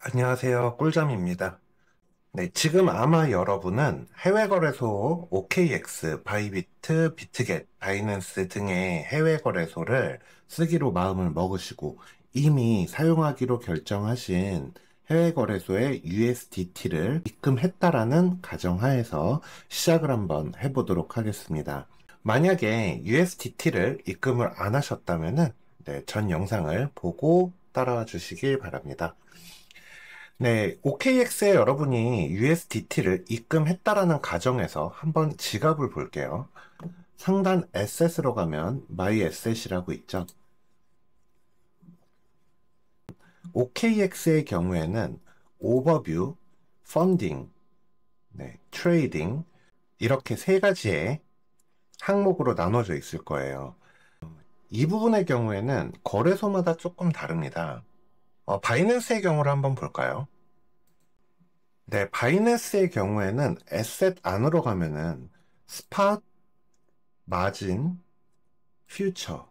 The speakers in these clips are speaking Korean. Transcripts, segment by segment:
안녕하세요. 꿀잠입니다. 네, 지금 아마 여러분은 해외 거래소 OKX, 바이비트, 비트겟, 바이낸스 등의 해외 거래소를 쓰기로 마음을 먹으시고 이미 사용하기로 결정하신 해외 거래소에 USDT를 입금했다라는 가정하에서 시작을 한번 해보도록 하겠습니다. 만약에 USDT를 입금을 안 하셨다면은 전 영상을 보고 따라와 주시길 바랍니다. 네, OKX에 여러분이 USDT를 입금했다라는 가정에서 한번 지갑을 볼게요. 상단 Asset으로 가면 My Asset이라고 있죠. OKX의 경우에는 오버뷰, 펀딩, 트레이딩 이렇게 세 가지의 항목으로 나눠져 있을 거예요. 이 부분의 경우에는 거래소마다 조금 다릅니다. 바이낸스의 경우를 한번 볼까요? 네, 바이낸스의 경우에는 에셋 안으로 가면은 스팟, 마진, 퓨처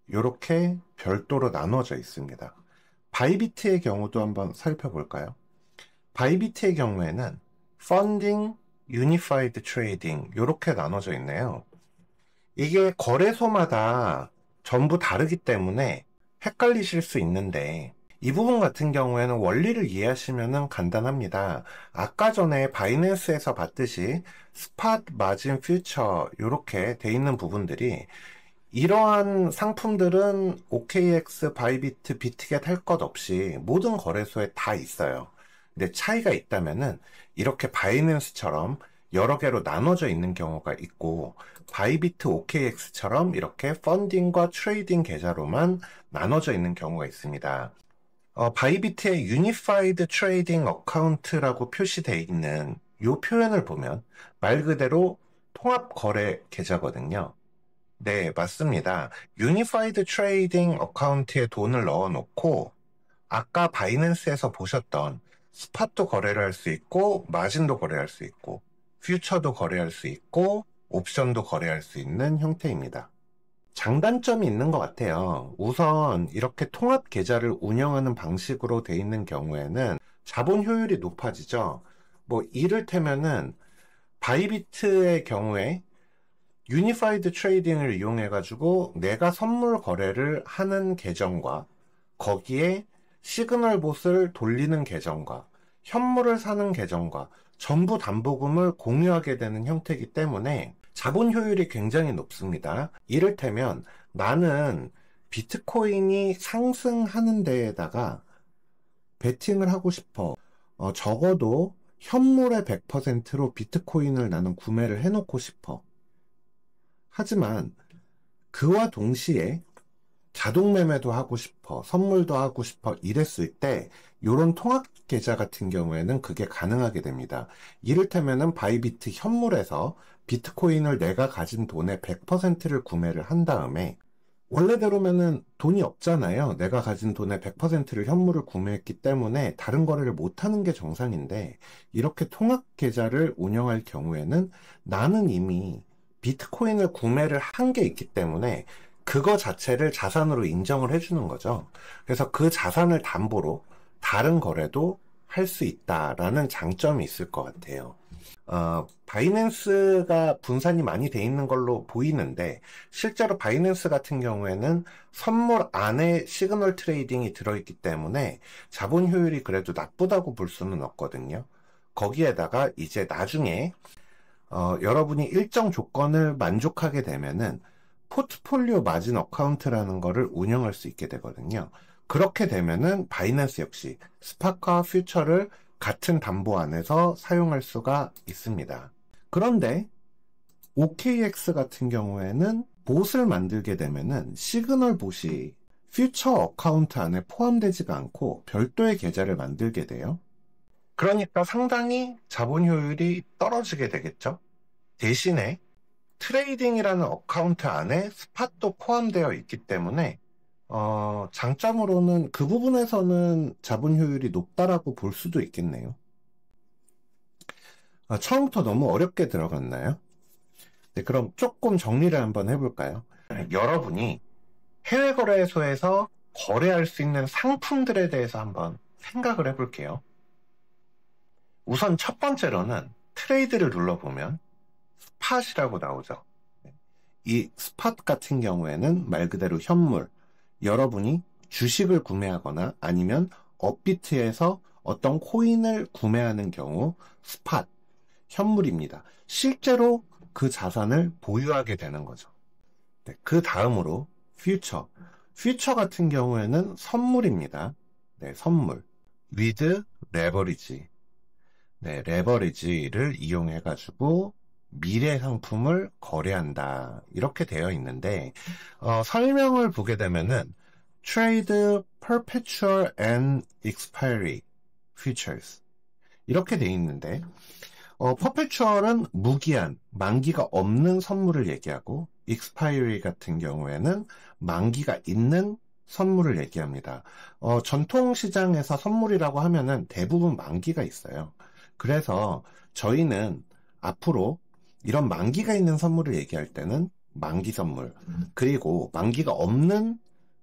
이렇게 별도로 나눠져 있습니다. 바이비트의 경우도 한번 살펴볼까요? 바이비트의 경우에는 펀딩, 유니파이드 트레이딩 이렇게 나눠져 있네요. 이게 거래소마다 전부 다르기 때문에 헷갈리실 수 있는데 이 부분 같은 경우에는 원리를 이해하시면 간단합니다. 아까 전에 바이낸스에서 봤듯이 스팟, 마진, 퓨처 이렇게 돼 있는 부분들이 이러한 상품들은 OKX, 바이비트, 비트겟 할 것 없이 모든 거래소에 다 있어요. 근데 차이가 있다면은 이렇게 바이낸스처럼 여러 개로 나눠져 있는 경우가 있고 바이비트, OKX처럼 이렇게 펀딩과 트레이딩 계좌로만 나눠져 있는 경우가 있습니다. 바이비트의 유니파이드 트레이딩 어카운트라고 표시되어 있는 이 표현을 보면 말 그대로 통합 거래 계좌거든요. 네, 맞습니다. 유니파이드 트레이딩 어카운트에 돈을 넣어놓고 아까 바이낸스에서 보셨던 스팟도 거래를 할 수 있고 마진도 거래할 수 있고 퓨처도 거래할 수 있고 옵션도 거래할 수 있는 형태입니다. 장단점이 있는 것 같아요. 우선 이렇게 통합 계좌를 운영하는 방식으로 돼 있는 경우에는 자본 효율이 높아지죠. 뭐 이를테면은 바이비트의 경우에 유니파이드 트레이딩을 이용해 가지고 내가 선물 거래를 하는 계정과 거기에 시그널 봇을 돌리는 계정과 현물을 사는 계정과 전부 담보금을 공유하게 되는 형태이기 때문에 자본 효율이 굉장히 높습니다. 이를테면 나는 비트코인이 상승하는 데에다가 베팅을 하고 싶어. 적어도 현물의 100%로 비트코인을 나는 구매를 해놓고 싶어. 하지만 그와 동시에 자동 매매도 하고 싶어, 선물도 하고 싶어 이랬을 때 이런 통합 계좌 같은 경우에는 그게 가능하게 됩니다. 이를테면은 바이비트 현물에서 비트코인을 내가 가진 돈의 100%를 구매를 한 다음에 원래대로면은 돈이 없잖아요. 내가 가진 돈의 100%를 현물을 구매했기 때문에 다른 거래를 못하는 게 정상인데 이렇게 통합 계좌를 운영할 경우에는 나는 이미 비트코인을 구매를 한 게 있기 때문에 그거 자체를 자산으로 인정을 해주는 거죠. 그래서 그 자산을 담보로 다른 거래도 할 수 있다라는 장점이 있을 것 같아요. 바이낸스가 분산이 많이 돼 있는 걸로 보이는데 실제로 바이낸스 같은 경우에는 선물 안에 시그널 트레이딩이 들어있기 때문에 자본 효율이 그래도 나쁘다고 볼 수는 없거든요. 거기에다가 이제 나중에 여러분이 일정 조건을 만족하게 되면은 포트폴리오 마진 어카운트라는 거를 운영할 수 있게 되거든요. 그렇게 되면은 바이낸스 역시 스팟과 퓨처를 같은 담보 안에서 사용할 수가 있습니다. 그런데 OKX 같은 경우에는 봇을 만들게 되면은 시그널 봇이 퓨처 어카운트 안에 포함되지가 않고 별도의 계좌를 만들게 돼요. 그러니까 상당히 자본 효율이 떨어지게 되겠죠. 대신에 트레이딩이라는 어카운트 안에 스팟도 포함되어 있기 때문에 장점으로는 그 부분에서는 자본 효율이 높다라고 볼 수도 있겠네요. 처음부터 너무 어렵게 들어갔나요? 네, 그럼 조금 정리를 한번 해볼까요? 여러분이 해외 거래소에서 거래할 수 있는 상품들에 대해서 한번 생각을 해볼게요. 우선 첫 번째로는 트레이드를 눌러보면 스팟이라고 나오죠. 이 스팟 같은 경우에는 말 그대로 현물, 여러분이 주식을 구매하거나 아니면 업비트에서 어떤 코인을 구매하는 경우 스팟, 현물입니다. 실제로 그 자산을 보유하게 되는 거죠. 네, 그 다음으로 퓨처. 퓨처 같은 경우에는 선물입니다. 네, 선물. with 레버리지. 네, 레버리지를 이용해가지고 미래 상품을 거래한다. 이렇게 되어 있는데, 설명을 보게 되면은 Trade Perpetual and Expiry Futures. 이렇게 되어 있는데, 퍼페추얼은 무기한, 만기가 없는 선물을 얘기하고, expiry 같은 경우에는 만기가 있는 선물을 얘기합니다. 전통시장에서 선물이라고 하면은 대부분 만기가 있어요. 그래서 저희는 앞으로 이런 만기가 있는 선물을 얘기할 때는 만기 선물, 그리고 만기가 없는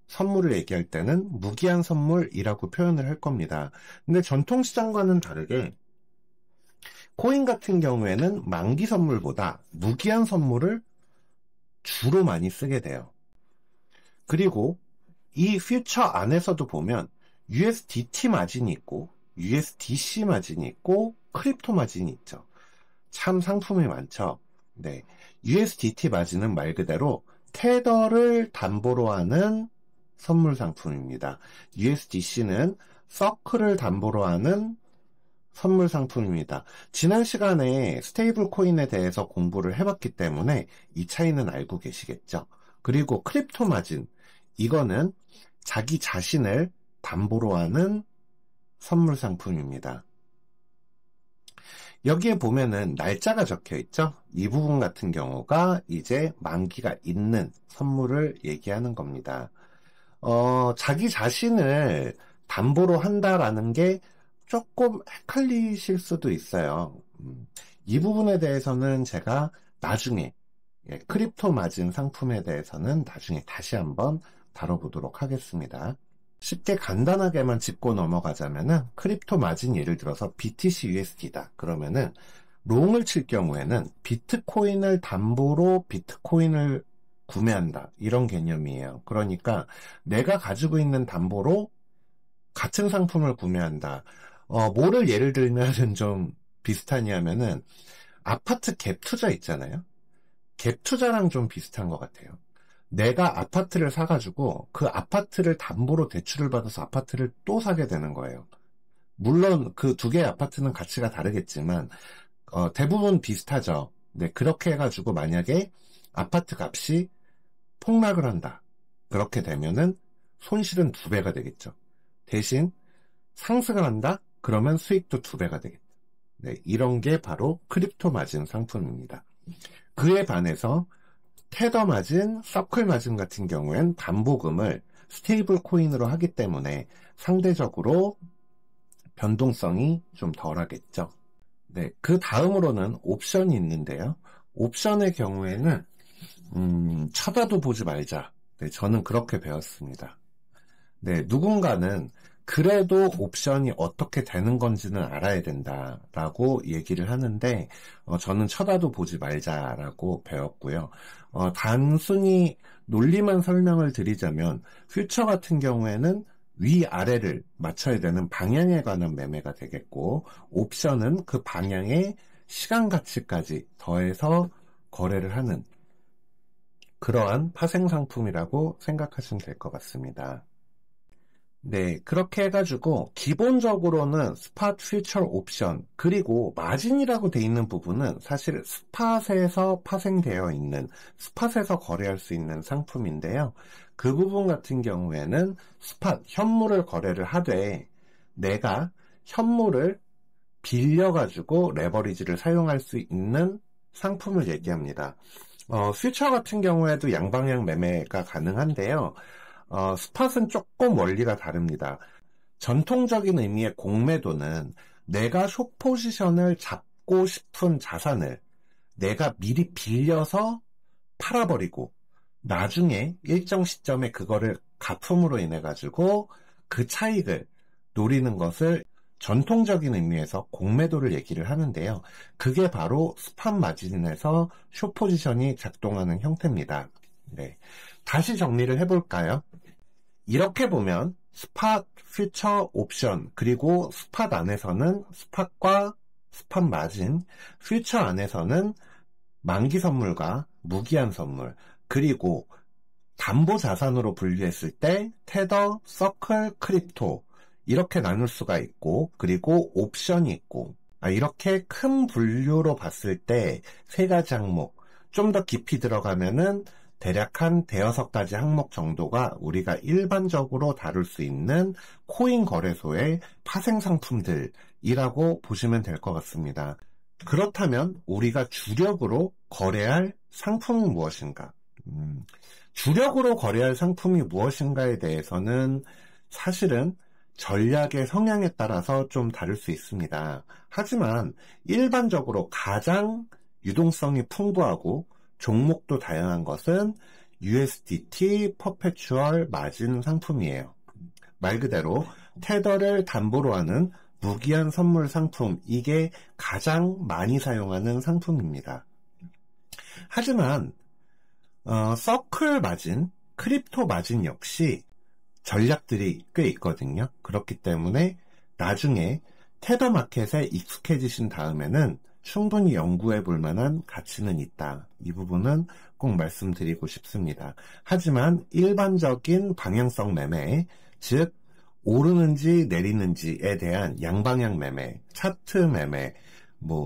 선물을 얘기할 때는 무기한 선물이라고 표현을 할 겁니다. 근데 전통시장과는 다르게 코인 같은 경우에는 만기 선물보다 무기한 선물을 주로 많이 쓰게 돼요. 그리고 이 퓨처 안에서도 보면 USDT 마진이 있고 USDC 마진이 있고 크립토 마진이 있죠. 참 상품이 많죠. 네, USDT 마진은 말 그대로 테더를 담보로 하는 선물 상품입니다. USDC는 서클을 담보로 하는 선물 상품입니다. 지난 시간에 스테이블 코인에 대해서 공부를 해봤기 때문에 이 차이는 알고 계시겠죠. 그리고 크립토 마진, 이거는 자기 자신을 담보로 하는 선물 상품입니다. 여기에 보면은 날짜가 적혀 있죠. 이 부분 같은 경우가 이제 만기가 있는 선물을 얘기하는 겁니다. 자기 자신을 담보로 한다라는 게 조금 헷갈리실 수도 있어요. 이 부분에 대해서는 제가 나중에 크립토 마진 상품에 대해서는 나중에 다시 한번 다뤄보도록 하겠습니다. 쉽게 간단하게만 짚고 넘어가자면은 크립토 마진 예를 들어서 BTC USD다. 그러면은 롱을 칠 경우에는 비트코인을 담보로 비트코인을 구매한다. 이런 개념이에요. 그러니까 내가 가지고 있는 담보로 같은 상품을 구매한다. 뭐를 예를 들면 좀 비슷하냐면은 아파트 갭 투자 있잖아요. 갭 투자랑 좀 비슷한 것 같아요. 내가 아파트를 사가지고 그 아파트를 담보로 대출을 받아서 아파트를 또 사게 되는 거예요. 물론 그 두 개의 아파트는 가치가 다르겠지만 대부분 비슷하죠. 네, 그렇게 해가지고 만약에 아파트 값이 폭락을 한다. 그렇게 되면은 손실은 2배가 되겠죠. 대신 상승을 한다? 그러면 수익도 2배가 되겠죠. 네, 이런 게 바로 크립토 마진 상품입니다. 그에 반해서 테더 마진, 서클 마진 같은 경우엔 담보금을 스테이블 코인으로 하기 때문에 상대적으로 변동성이 좀 덜하겠죠. 네, 그 다음으로는 옵션이 있는데요. 옵션의 경우에는 쳐다도 보지 말자. 네, 저는 그렇게 배웠습니다. 네, 누군가는 그래도 옵션이 어떻게 되는 건지는 알아야 된다라고 얘기를 하는데 저는 쳐다도 보지 말자라고 배웠고요. 단순히 논리만 설명을 드리자면 퓨처 같은 경우에는 위아래를 맞춰야 되는 방향에 관한 매매가 되겠고 옵션은 그 방향의 시간 가치까지 더해서 거래를 하는 그러한 파생 상품이라고 생각하시면 될 것 같습니다. 네, 그렇게 해가지고 기본적으로는 스팟, 퓨처, 옵션 그리고 마진이라고 돼 있는 부분은 사실 스팟에서 파생되어 있는 스팟에서 거래할 수 있는 상품인데요. 그 부분 같은 경우에는 스팟, 현물을 거래를 하되 내가 현물을 빌려가지고 레버리지를 사용할 수 있는 상품을 얘기합니다. 퓨처 같은 경우에도 양방향 매매가 가능한데요. 스팟은 조금 원리가 다릅니다. 전통적인 의미의 공매도는 내가 숏 포지션을 잡고 싶은 자산을 내가 미리 빌려서 팔아버리고 나중에 일정 시점에 그거를 가품으로 인해 가지고 그 차익을 노리는 것을 전통적인 의미에서 공매도를 얘기를 하는데요. 그게 바로 스팟 마진에서 숏 포지션이 작동하는 형태입니다. 네. 다시 정리를 해볼까요? 이렇게 보면 스팟, 퓨처, 옵션, 그리고 스팟 안에서는 스팟과 스팟 마진, 퓨처 안에서는 만기 선물과 무기한 선물, 그리고 담보 자산으로 분류했을 때 테더, 서클, 크립토 이렇게 나눌 수가 있고, 그리고 옵션이 있고, 이렇게 큰 분류로 봤을 때 세 가지 항목, 좀 더 깊이 들어가면은 대략 한 대여섯 가지 항목 정도가 우리가 일반적으로 다룰 수 있는 코인 거래소의 파생 상품들이라고 보시면 될 것 같습니다. 그렇다면 우리가 주력으로 거래할 상품은 무엇인가? 주력으로 거래할 상품이 무엇인가에 대해서는 사실은 전략의 성향에 따라서 좀 다를 수 있습니다. 하지만 일반적으로 가장 유동성이 풍부하고 종목도 다양한 것은 USDT 퍼페추얼 마진 상품이에요. 말 그대로 테더를 담보로 하는 무기한 선물 상품, 이게 가장 많이 사용하는 상품입니다. 하지만 서클 마진, 크립토 마진 역시 전략들이 꽤 있거든요. 그렇기 때문에 나중에 테더 마켓에 익숙해지신 다음에는 충분히 연구해 볼 만한 가치는 있다. 이 부분은 꼭 말씀드리고 싶습니다. 하지만 일반적인 방향성 매매, 즉 오르는지 내리는지에 대한 양방향 매매, 차트 매매,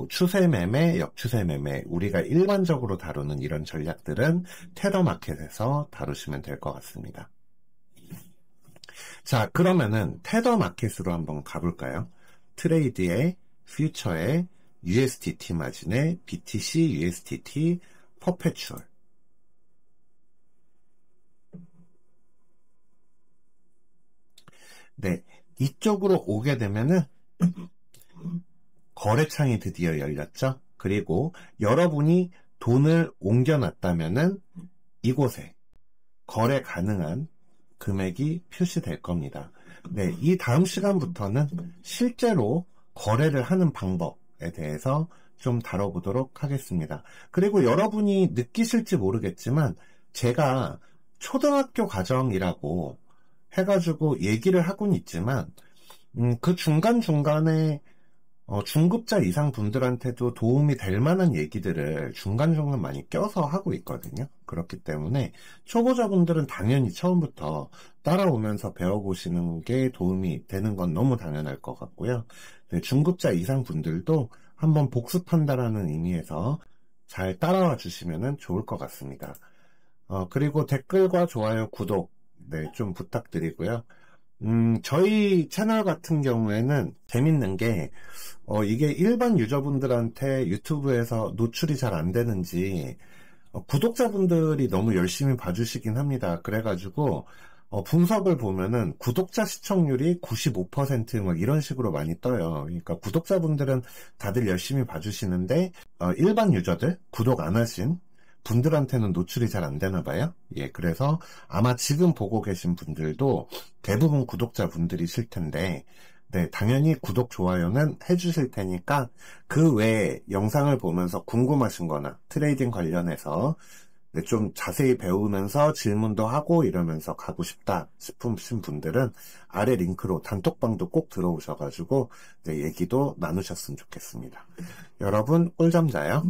추세 매매, 역추세 매매, 우리가 일반적으로 다루는 이런 전략들은 테더 마켓에서 다루시면 될 것 같습니다. 자, 그러면은 테더 마켓으로 한번 가볼까요? 트레이드의 퓨처의 USDT 마진의 BTC, USDT, 퍼페추얼. 네, 이쪽으로 오게 되면은 거래창이 드디어 열렸죠. 그리고 여러분이 돈을 옮겨놨다면은 이곳에 거래 가능한 금액이 표시될 겁니다. 네, 이 다음 시간부터는 실제로 거래를 하는 방법에 대해서 좀 다뤄보도록 하겠습니다. 그리고 여러분이 느끼실지 모르겠지만 제가 초등학교 과정이라고 해가지고 얘기를 하고는 있지만 그 중간중간에 중급자 이상 분들한테도 도움이 될 만한 얘기들을 중간중간 많이 껴서 하고 있거든요. 그렇기 때문에 초보자분들은 당연히 처음부터 따라오면서 배워보시는 게 도움이 되는 건 너무 당연할 것 같고요. 네, 중급자 이상 분들도 한번 복습한다라는 의미에서 잘 따라와 주시면 좋을 것 같습니다. 그리고 댓글과 좋아요, 구독 네, 좀 부탁드리고요. 저희 채널 같은 경우에는 재밌는 게, 이게 일반 유저분들한테 유튜브에서 노출이 잘 안 되는지, 구독자분들이 너무 열심히 봐주시긴 합니다. 그래가지고, 분석을 보면은 구독자 시청률이 95% 막 이런 식으로 많이 떠요. 그러니까 구독자분들은 다들 열심히 봐주시는데, 일반 유저들, 구독 안 하신 분들한테는 노출이 잘 안 되나 봐요. 예, 그래서 아마 지금 보고 계신 분들도 대부분 구독자분들이실 텐데, 네, 당연히 구독, 좋아요는 해주실 테니까 그 외에 영상을 보면서 궁금하신 거나 트레이딩 관련해서 네, 좀 자세히 배우면서 질문도 하고 이러면서 가고 싶다 싶으신 분들은 아래 링크로 단톡방도 꼭 들어오셔가지고 네, 얘기도 나누셨으면 좋겠습니다. 여러분 꿀잠 자요.